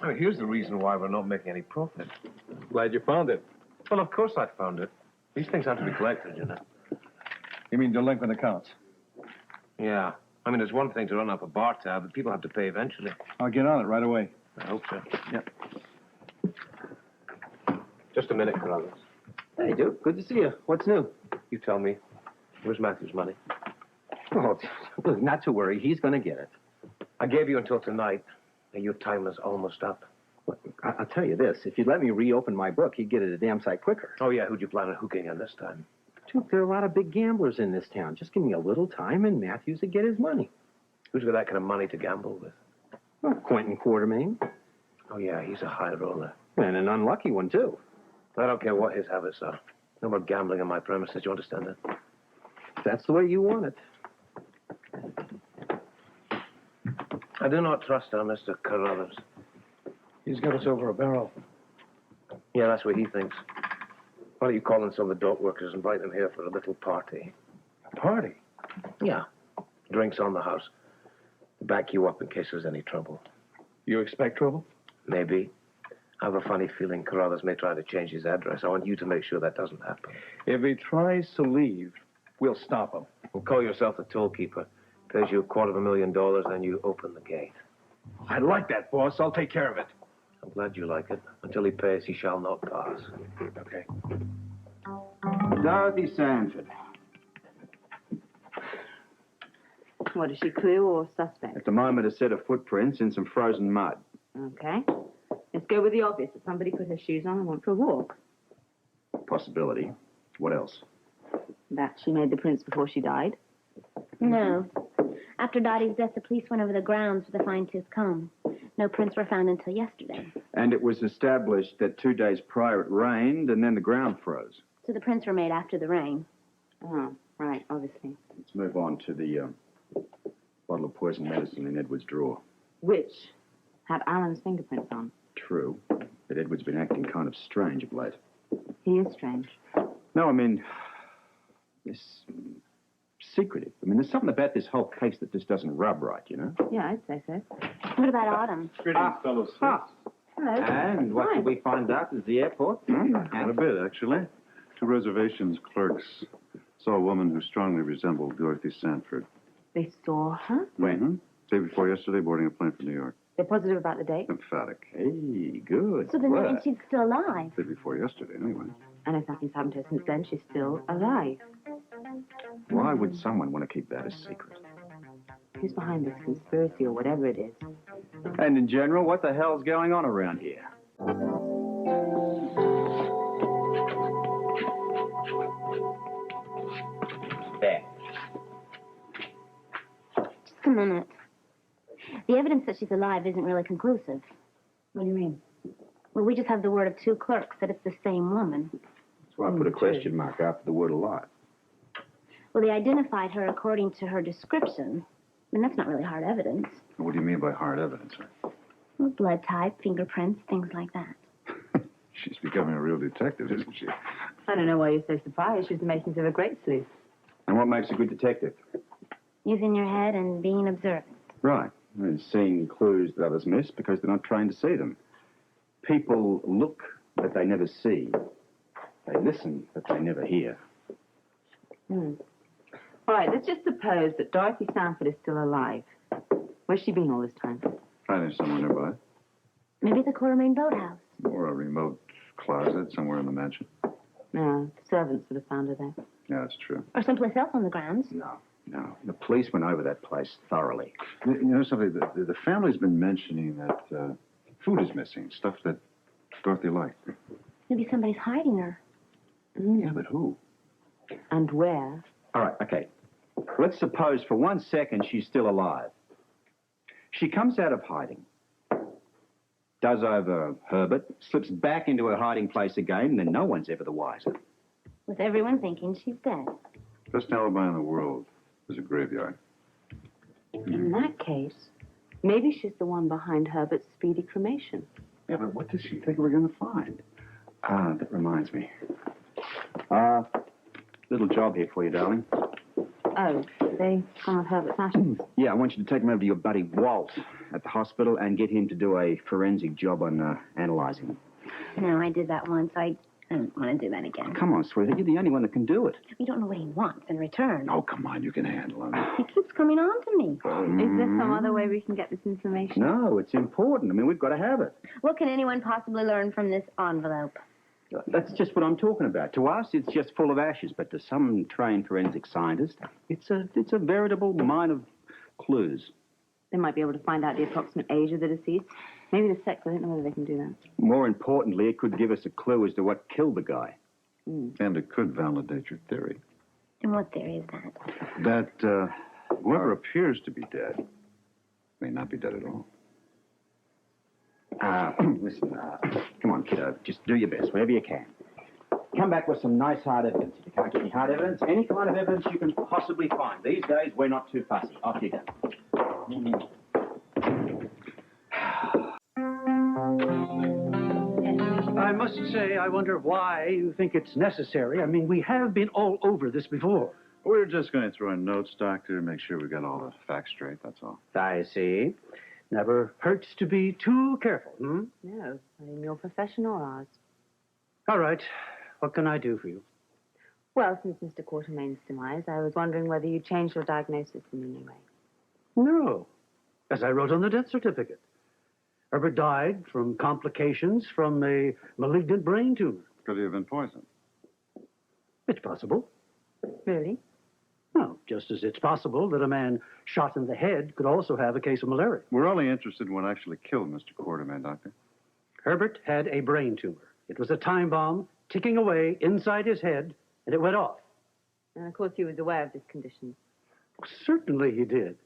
Oh, here's the reason why we're not making any profit. Glad you found it. Well, of course I found it. These things have to be collected, you know. You mean delinquent accounts? Yeah. I mean, it's one thing to run up a bar tab, but people have to pay eventually. I'll get on it right away. I hope so. Yep. Just a minute, Carruthers. Hey, Duke. Good to see you. What's new? You tell me. Where's Matthew's money? Oh, look, not to worry. He's going to get it. I gave you until tonight. Your time is almost up. Look, I'll tell you this. If you'd let me reopen my book, he'd get it a damn sight quicker. Oh, yeah. Who'd you plan on hooking in this time? Duke, there are a lot of big gamblers in this town. Just give me a little time, and Matthews would get his money. Who's got that kind of money to gamble with? Well, Quentin Quartermain. Oh, yeah. He's a high roller. And an unlucky one, too. I don't care what his habits are. No more gambling on my premises. You understand that? That's the way you want it. I do not trust our Mr. Carruthers. He's got us over a barrel. Yeah, that's what he thinks. Why don't you call in some of the dock workers and invite them here for a little party? A party? Yeah. Drinks on the house. To back you up in case there's any trouble. You expect trouble? Maybe. I have a funny feeling Carruthers may try to change his address. I want you to make sure that doesn't happen. If he tries to leave, we'll stop him. Well, call yourself the tollkeeper. Pays you $250,000, then you open the gate. I like that, boss. I'll take care of it. I'm glad you like it. Until he pays, he shall not pass. Okay. Dorothy Sanford. What, is she clue or suspect? At the moment, a set of footprints in some frozen mud. Okay. Let's go with the obvious, that somebody put her shoes on and went for a walk. Possibility. What else? That she made the prints before she died. No. After Dottie's death, the police went over the grounds with a fine-tooth comb. No prints were found until yesterday. And it was established that 2 days prior it rained and then the ground froze. So the prints were made after the rain. Oh, right, obviously. Let's move on to the bottle of poison medicine in Edward's drawer. Which had Alan's fingerprints on. True, but Edward's been acting kind of strange of late. He is strange. No, I mean, this secretive. I mean, there's something about this whole case that just doesn't rub right, you know? Yeah, I'd say so. What about Autumn? Greetings, fellows. Hello. And what did we find out at the airport? Not a bit, actually. Two reservations clerks saw a woman who strongly resembled Dorothy Sanford. They saw her? When? Day before yesterday, boarding a plane for New York. They're positive about the date? Emphatic. Hey, good. So then that work. means she's still alive. Day before yesterday, anyway. And if nothing's happened to her since then, she's still alive. Why would someone want to keep that a secret? Who's behind this conspiracy or whatever it is? And in general, what the hell's going on around here? There. Just a minute. The evidence that she's alive isn't really conclusive. What do you mean? Well, we just have the word of two clerks that it's the same woman. That's why I put a question mark after the word alive. Well, they identified her according to her description. I mean, that's not really hard evidence. What do you mean by hard evidence? Well, blood type, fingerprints, things like that. She's becoming a real detective, isn't she? I don't know why you're so surprised. She's the makings of a great sleuth. And what makes a good detective? Using your head and being observant. Right. And seeing clues that others miss because they're not trained to see them. People look, but they never see. They listen, but they never hear. All right, let's just suppose that Dorothy Sanford is still alive. Where's she been all this time? Hiding somewhere nearby. Maybe the Quartermain boathouse. Or a remote closet somewhere in the mansion. No, the servants would have found her there. Yeah, that's true. Or someplace else on the grounds. No. The police went over that place thoroughly. You know something? The family's been mentioning that food is missing. Stuff that Dorothy liked. Maybe somebody's hiding her. Yeah, but who? And where? All right, okay. Let's suppose for 1 second she's still alive. She comes out of hiding, does over Herbert, slips back into her hiding place again, and then no one's ever the wiser. With everyone thinking she's dead. Best alibi in the world is a graveyard. In that case, maybe she's the one behind Herbert's speedy cremation. Yeah, but what does she think we're going to find? Ah, that reminds me. Little job here for you, darling. Oh, they come with Herbert's ashes. Yeah, I want you to take him over to your buddy Walt at the hospital and get him to do a forensic job on analyzing them. No, I did that once. I don't want to do that again. Come on, sweetheart. You're the only one that can do it. We don't know what he wants in return. Oh, come on, you can handle him. He keeps coming on to me. Is there some other way we can get this information? No, it's important. I mean, we've got to have it. What can anyone possibly learn from this envelope? That's just what I'm talking about. To us, it's just full of ashes, but to some trained forensic scientist, it's a veritable mine of clues. They might be able to find out the approximate age of the deceased. Maybe the sex. I don't know whether they can do that. More importantly, it could give us a clue as to what killed the guy. And it could validate your theory. And what theory is that? That whoever appears to be dead may not be dead at all. Listen, come on, kiddo. Just do your best, whatever you can. Come back with some nice hard evidence. If you can't get any hard evidence, any kind of evidence you can possibly find. These days, we're not too fussy. Off you go. I must say, I wonder why you think it's necessary. I mean, we have been all over this before. We're just going to throw in notes, Doctor, make sure we got all the facts straight, that's all. I see. Never hurts to be too careful, hmm? No, not in your profession or ours. All right. What can I do for you? Well, since Mr. Quartermain's demise, I was wondering whether you changed your diagnosis in any way. No. As I wrote on the death certificate. Herbert died from complications from a malignant brain tumor. Could he have been poisoned? It's possible. Really? No, just as it's possible that a man shot in the head could also have a case of malaria. We're only interested in what actually killed Mr. Quartermain, Doctor. Herbert had a brain tumor. It was a time bomb ticking away inside his head, and it went off. And of course he was aware of this condition. Certainly he did.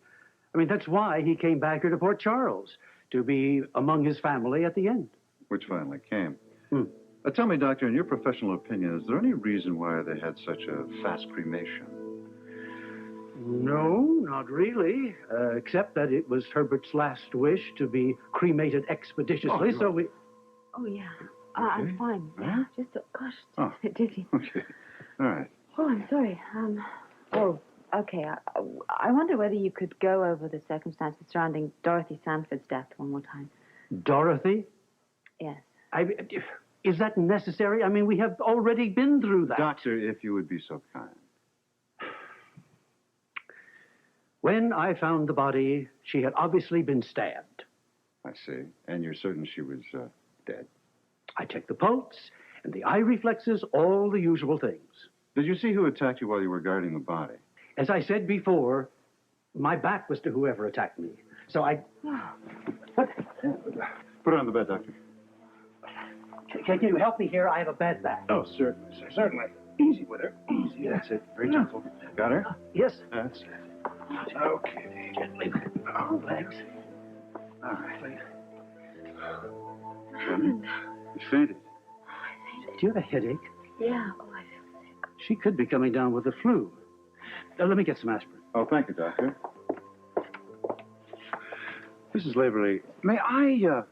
I mean, that's why he came back here to Port Charles, to be among his family at the end. Which finally came. Tell me, Doctor, in your professional opinion, is there any reason why they had such a fast cremation? No, not really, except that it was Herbert's last wish to be cremated expeditiously, so we... Oh, yeah. I'm fine. Yeah, just, gosh, just a bit dizzy. Okay. All right. Oh, I'm sorry. Okay. I wonder whether you could go over the circumstances surrounding Dorothy Sanford's death one more time. Dorothy? Yes. Is that necessary? I mean, we have already been through that. Doctor, if you would be so kind. When I found the body, she had obviously been stabbed. I see. And you're certain she was dead? I checked the pulse and the eye reflexes, all the usual things. Did you see who attacked you while you were guarding the body? As I said before, my back was to whoever attacked me. So I... What? Put her on the bed, Doctor. Can you help me here? I have a bad back. Oh, certainly, sir. Certainly. Easy with her. Easy. That's it. Very gentle. Got her? Yes. That's it. Okay. Gently. Oh, thanks. All right. You fainted. Do you have a headache? Yeah. Oh, I feel sick. She could be coming down with the flu. Let me get some aspirin. Oh, thank you, Doctor. Mrs. Lavery, may I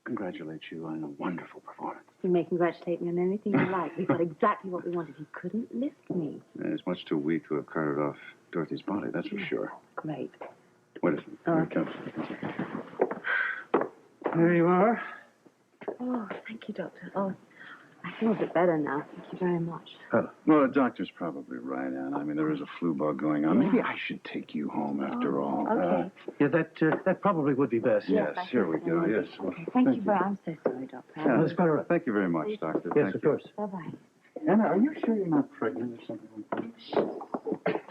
congratulate you on a wonderful performance? You may congratulate me on anything you like. We got exactly what we wanted. You couldn't lift me. It's much too weak to have carted off Dorothy's body, that's for sure. Great. Wait a second. Here it comes. There you are. Oh, thank you, Doctor. Oh, I feel a bit better now. Thank you very much. Well, the doctor's probably right, Anne. I mean, there is a flu bug going on. Maybe I should take you home after all. Okay. Yeah, that probably would be best. Yes, I here we think go. so. Yes. Okay, thank you very much. I'm so sorry, Doctor. Yeah, That's quite all right. Thank you very much, Doctor. Yes, Thank of you. course. Bye-bye. Anna, are you sure you're not pregnant or something like that?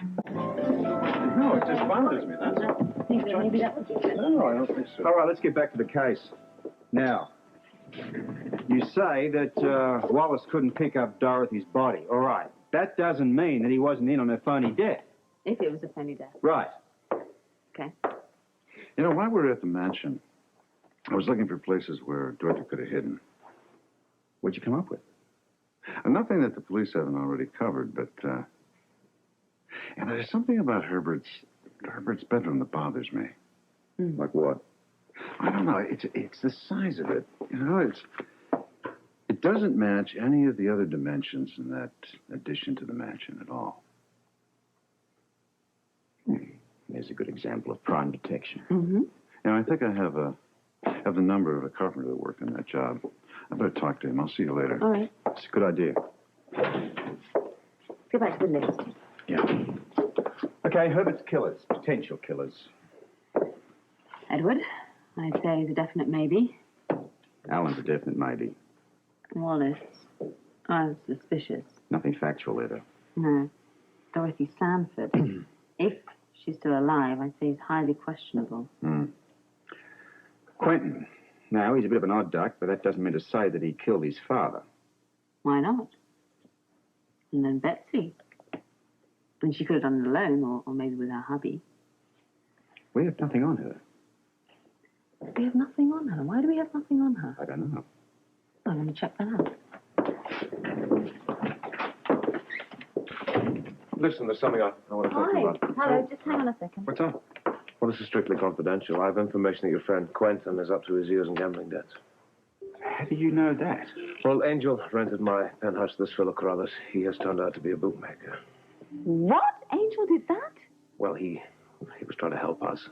No, it just bothers me, that's all. Maybe that was it. No, I don't think so. All right, let's get back to the case. Now, you say that Wallace couldn't pick up Dorothy's body. All right. That doesn't mean that he wasn't in on her phony death. If it was a phony death. Right. Okay. You know, while we were at the mansion, I was looking for places where Dorothy could have hidden. What'd you come up with? Nothing that the police haven't already covered, but, and there's something about Herbert's bedroom that bothers me. Like what? I don't know. It's the size of it. You know, it doesn't match any of the other dimensions in that addition to the mansion at all. Here's a good example of prime detection. Mm-hmm. Yeah, I think I have the number of a carpenter that worked on that job. I better talk to him. I'll see you later. All right. It's a good idea. Go back to the list. Yeah. Okay, Herbert's killers, potential killers. Edward, I'd say is a definite maybe. Alan's a definite maybe. Wallace, I'm suspicious. Nothing factual either. No. Dorothy Sanford, if she's still alive, I'd say is highly questionable. Quentin. Now, he's a bit of an odd duck, but that doesn't mean to say that he killed his father. Why not? And then Betsy. And she could have done it alone, or maybe with her hubby. We have nothing on her. We have nothing on her. Why do we have nothing on her? I don't know. I'm going to check that out. Listen, there's something I want to talk to you about. Hello, just hang on a second. What's up? Well, this is strictly confidential. I have information that your friend Quentin is up to his ears in gambling debts. How do you know that? Well, Angel rented my penthouse to this fellow Carruthers. He has turned out to be a bootmaker. What? Angel did that? Well, he was trying to help us.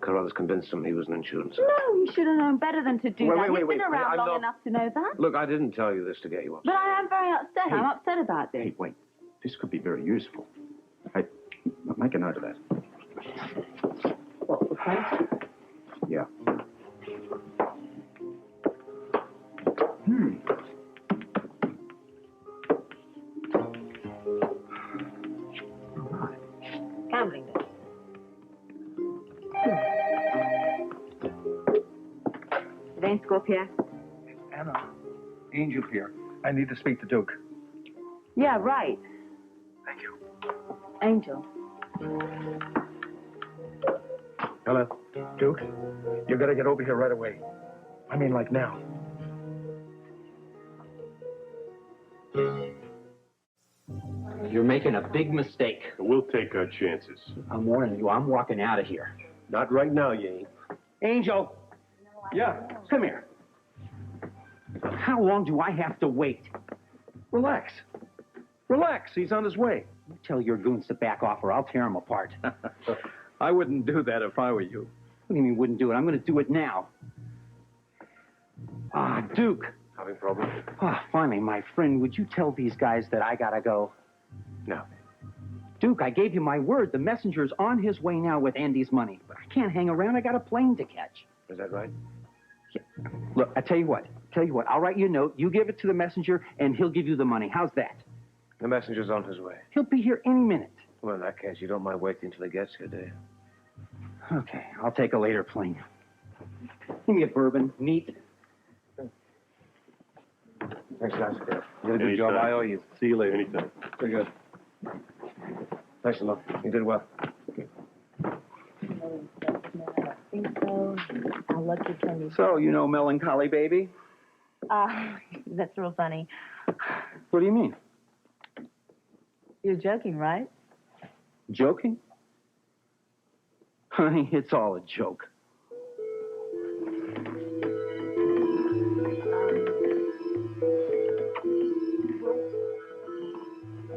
Carruthers convinced him he was an insurance. No, he should have known better than to do that. He's been around I'm long not- enough to know that. Look, I didn't tell you this to get you upset. But I am very upset. Hey. I'm upset about this. Hey, wait. This could be very useful. Hey, make a note of that. What, for Quentin? Yeah. Gambling debts. Devane Scorpio. Anna, Angel here. I need to speak to Duke. Yeah, right. Thank you. Angel. Hello? Duke, you gotta get over here right away. I mean, like now. You're making a big mistake. We'll take our chances. I'm warning you, I'm walking out of here. Not right now, you ain't. Angel, Yeah, come here. How long do I have to wait? relax. Relax, he's on his way. You tell your goons to back off or I'll tear them apart. What I wouldn't do that if I were you. do you mean wouldn't do it? I'm going to do it now. Ah, Duke. Having problems? Ah, finally, my friend, would you tell these guys that I got to go? No. Duke, I gave you my word. The messenger's on his way now with Andy's money. But I can't hang around. I got a plane to catch. Is that right? Look, I tell you what. I'll write you a note. You give it to the messenger, and he'll give you the money. How's that? The messenger's on his way. He'll be here any minute. Well, in that case, you don't mind waiting until he gets here, do you? Okay, I'll take a later plane. Give me a bourbon. Neat. Thanks, guys. You did a good job. Anytime. I owe you. See you later. Anytime. Very good. Thanks a lot. You did well. I think so. I'll let you tell me. So, you know Melancholy Baby? That's real funny. What do you mean? You're joking, right? Joking? Honey, it's all a joke.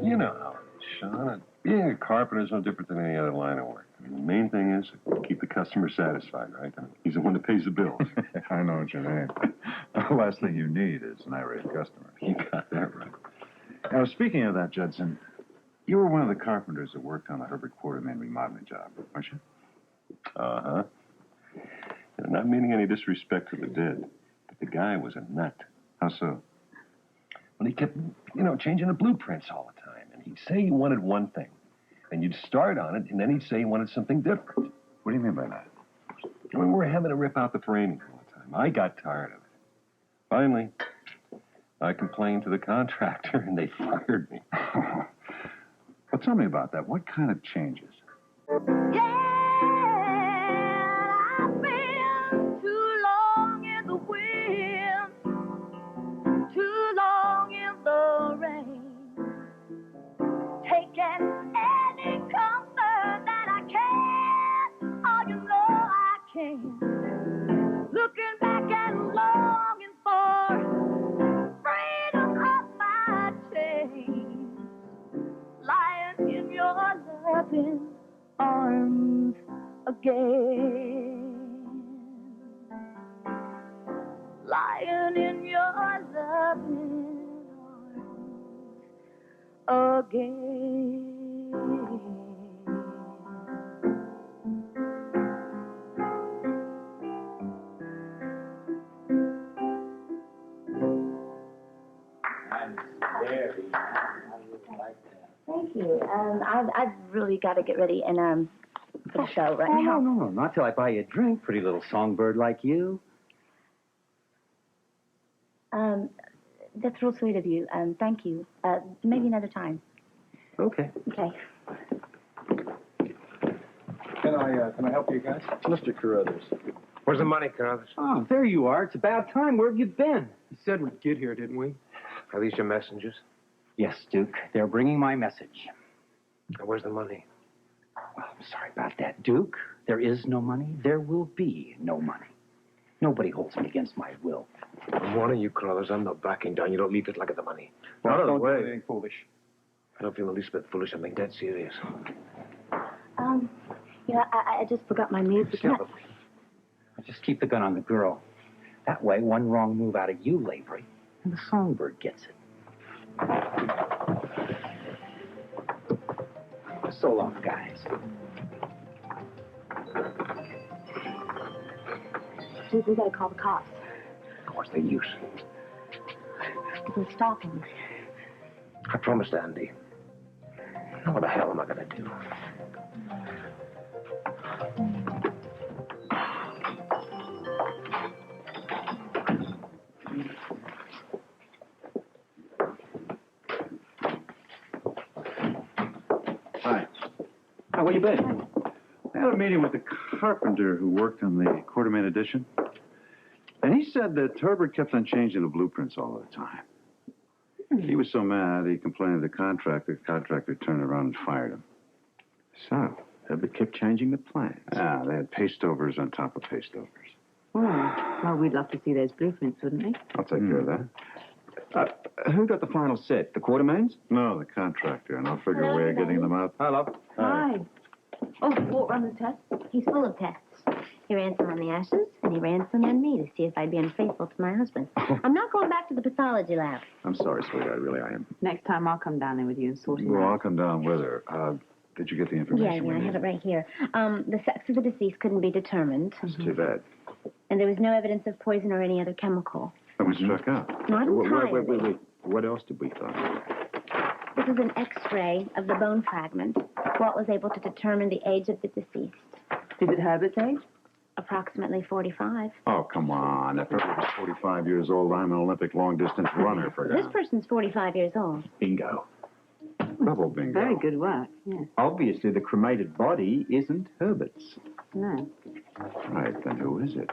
You know how it is, Sean. Being a carpenter is no different than any other line of work. I mean, the main thing is keep the customer satisfied, right? I mean, he's the one that pays the bills. I know what you mean. The last thing you need is an irate customer. You got that right. Now, speaking of that, Judson, you were one of the carpenters that worked on the Herbert Quartermain remodeling job, weren't you? Uh-huh. And not meaning any disrespect to the dead, but the guy was a nut. How so? Well, he kept, changing the blueprints all the time. And he'd say he wanted one thing. And you'd start on it, and then he'd say he wanted something different. What do you mean by that? I mean, we were having to rip out the framing all the time. I got tired of it. Finally, I complained to the contractor, and they fired me. Well, tell me about that. What kind of changes? I've been too long in the wind, too long in the rain, taking any comfort that I can. Oh, you know I can. Looking back and longing for freedom of my chains, lying in your loving arms. again. Lying in your loving arms again. Thank you. I've really got to get ready and for the show right now. No. Not till I buy you a drink, pretty little songbird like you. That's real sweet of you. Thank you. Maybe another time. Okay. Okay. Can I help you guys? Mr. Carruthers. Where's the money, Carruthers? Oh, there you are. It's about time. Where have you been? You said we'd get here, didn't we? Are these your messengers? Yes, Duke. They're bringing my message. Now, where's the money? Well, I'm sorry about that, Duke. There is no money. There will be no money. Nobody holds me against my will. I'm warning you, Carruthers. I'm not backing down. You don't leave it like at the money. Well, Not of the don't do way. anything foolish. I don't feel the least bit foolish. I'm being dead serious. I just forgot my music. Yeah, Just keep the gun on the girl. That way, one wrong move out of you, Lavery, and the songbird gets it. So long, guys. Dude, we gotta call the cops. What's the use? They'll stop him. I promised Andy. Now, what the hell am I going to do? Hi. How where you been? I had a meeting with the carpenter who worked on the Quartermain edition. And he said that Herbert kept on changing the blueprints all the time. He was so mad, he complained to the contractor. The contractor turned around and fired him. So, Herbert kept changing the plans. Ah, they had pastovers on top of pastovers. Well, we'd love to see those blueprints, wouldn't we? I'll take care of that. Who got the final set? The Quartermains? No, the contractor, and I'll figure a way of getting them out. Hello. Hi. Oh, Walt run the test? He's full of tests. He ran some on the ashes, and he ran some on me to see if I'd be unfaithful to my husband. I'm not going back to the pathology lab. I'm sorry, sweetheart, really I am. Next time I'll come down there with you and sort him Well, I'll out. come down with her. Did you get the information? Yeah, I have it right here. The sex of the deceased couldn't be determined, It's too bad. and there was no evidence of poison or any other chemical. That was struck out. Not entirely. Wait. What else did we find? This is an X-ray of the bone fragment. Walt was able to determine the age of the deceased. Is it Herbert's age? Approximately 45. Oh, come on. If Herbert was 45 years old, I'm an Olympic long-distance runner, for This God. person's 45 years old. Bingo. Double bingo. Very good work, yes. Obviously, the cremated body isn't Herbert's. No. Right, then who is it?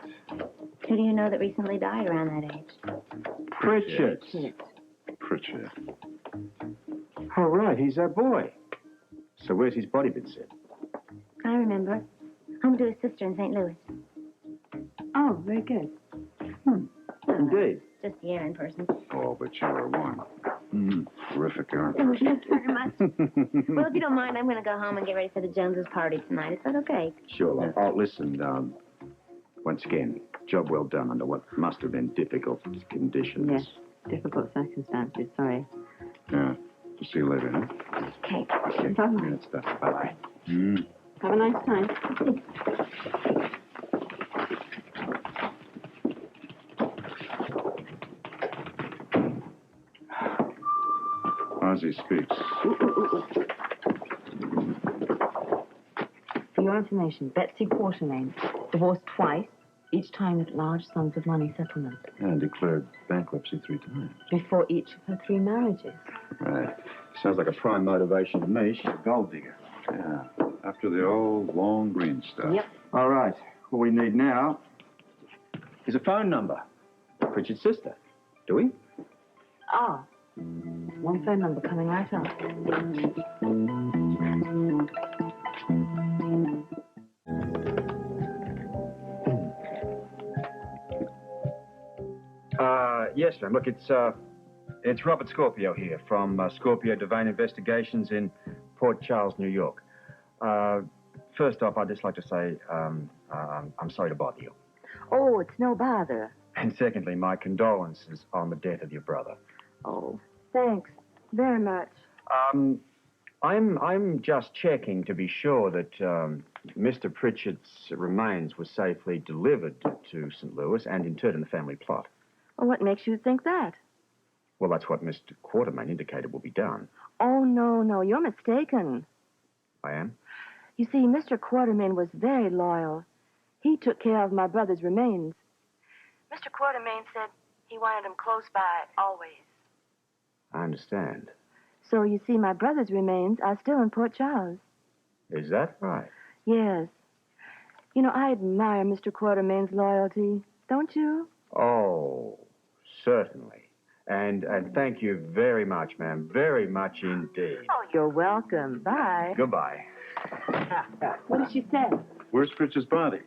Who do you know that recently died around that age? Pritchard. Pritchard. All right, he's our boy. So where's his body been set? I remember. Home to his sister in St. Louis. Oh, very good. Indeed. Just the errand person. Oh, but you were one. Terrific, aren't Thank you very much. Well, if you don't mind, I'm going to go home and get ready for the Joneses' party tonight. Is that okay? Sure. Listen, once again, job well done under what must have been difficult conditions. Yes. Difficult circumstances, sorry. Yeah. See you later, huh? Okay. Bye-bye. Good stuff. Bye-bye. Have a nice time. Ozzy speaks. For your information, Betsy Quartermain, divorced twice, each time with large sums of money settlement, And declared bankruptcy 3 times. before each of her 3 marriages. Right. Sounds like a prime motivation to me. She's a gold digger. Yeah. After the old long green stuff. Yep. All right. What we need now is a phone number. Pritchard's sister. Do we? Ah. One phone number coming right up. Yes, ma'am. Look, it's Robert Scorpio here from Scorpio Devane Investigations in Port Charles, New York. first off, I'd just like to say I'm sorry to bother you. Oh, it's no bother. And secondly, my condolences on the death of your brother. Oh, thanks very much. I'm just checking to be sure that Mr. Pritchard's remains were safely delivered to St. Louis and interred in the family plot. Well, what makes you think that? Well, that's what Mr. Quartermain indicated will be done. Oh, no, you're mistaken. I am? You see, Mr. Quartermain was very loyal. He took care of my brother's remains. Mr. Quartermain said he wanted them close by always. I understand. So, you see, my brother's remains are still in Port Charles. Is that right? Yes. You know, I admire Mr. Quartermain's loyalty. Don't you? Oh, certainly. And thank you very much, ma'am. Very much indeed. Oh, you're welcome. Bye. Goodbye. What did she say? Where's Pritchard's body?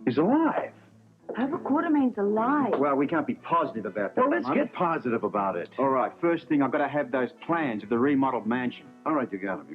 He's alive. Herbert Quartermain's alive. Well, we can't be positive about that. Well, let's get positive about it. All right, first thing, I've got to have those plans of the remodeled mansion. All right, you got him.